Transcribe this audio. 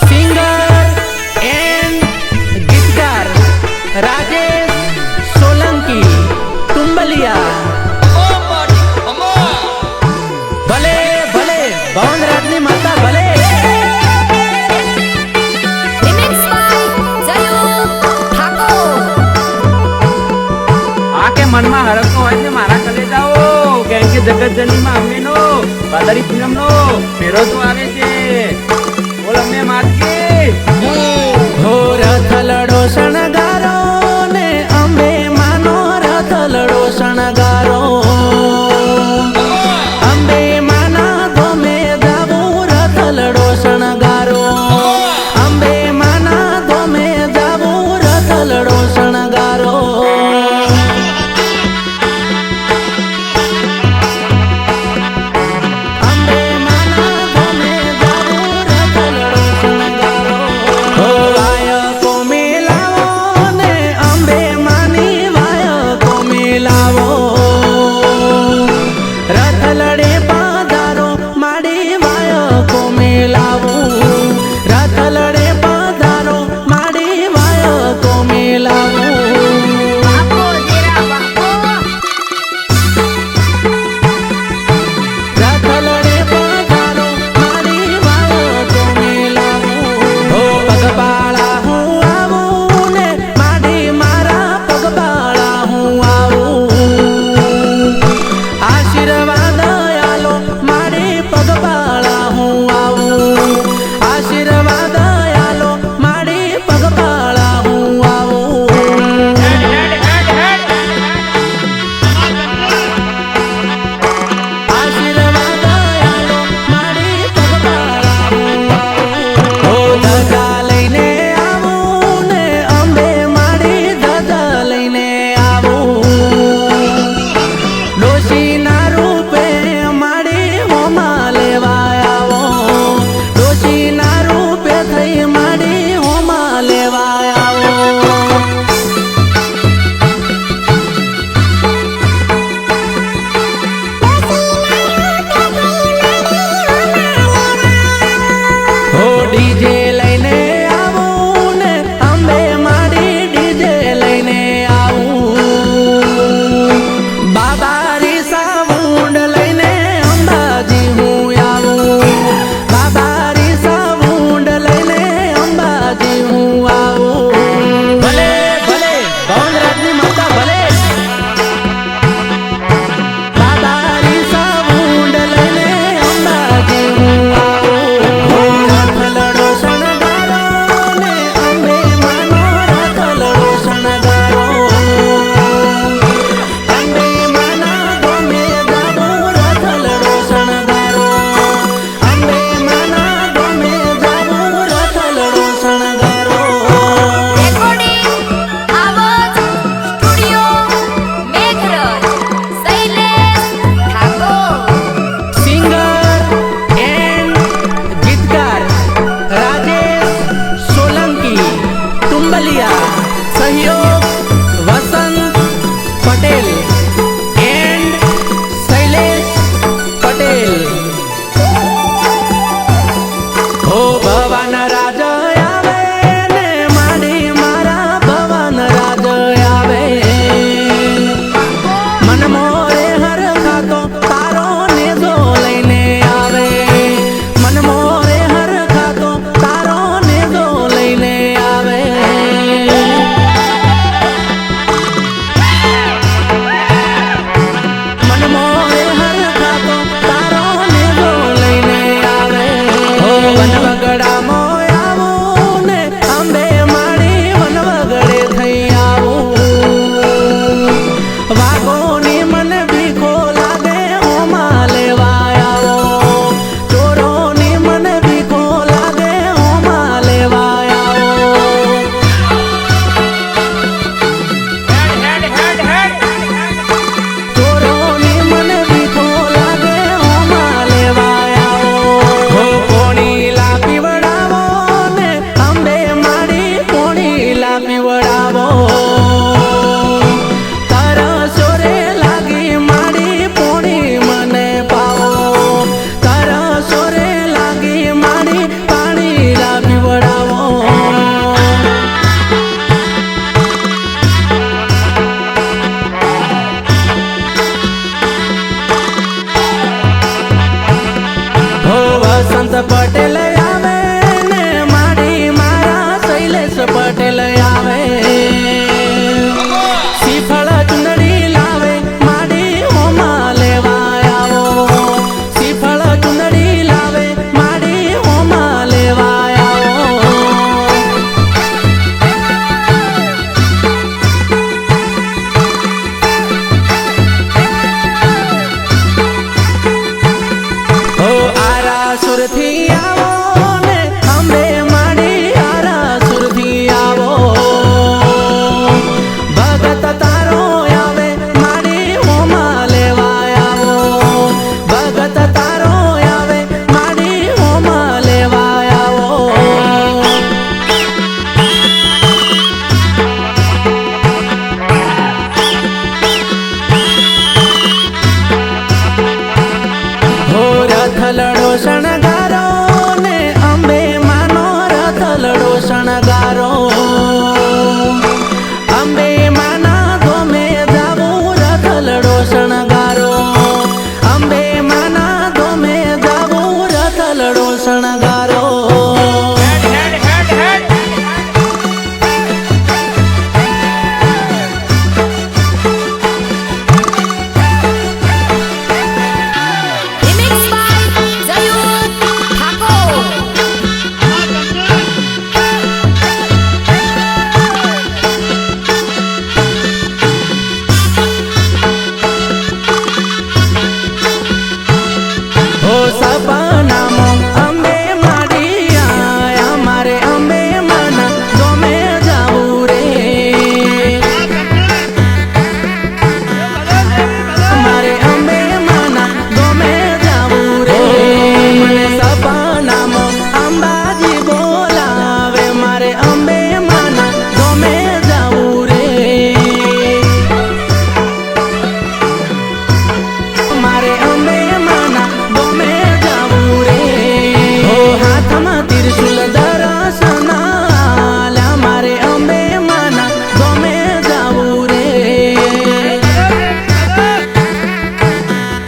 Singer and गीतकार राजेश सोलंकी तुंबलिया। भले भले भवन राजनी माता भले। आके मन में हरको હોય ને મારા કલે જાઓ કેમ કે જગત જની માં અમ્મીનો ભાદરી પૂનમનો ફેરો તો આવે છે બોલ અમ્મે માતકી હો રથલડો શણગારો ને અંબે માનો રથલડો શણગારો અંબે માના ધોમે જાવું રથલડો શણગારો અંબે માના ધોમે જાવું રથલડો શણગારો અંબે માના ધોમે સુરથી આવો ને અંબે માડી હારા સુરથી આવો ભગત તારો આવે માડી હોમાં લેવા આવો ભગત તારો આવે માડી હોમાં લેવા આવો હો રથ લડો શણ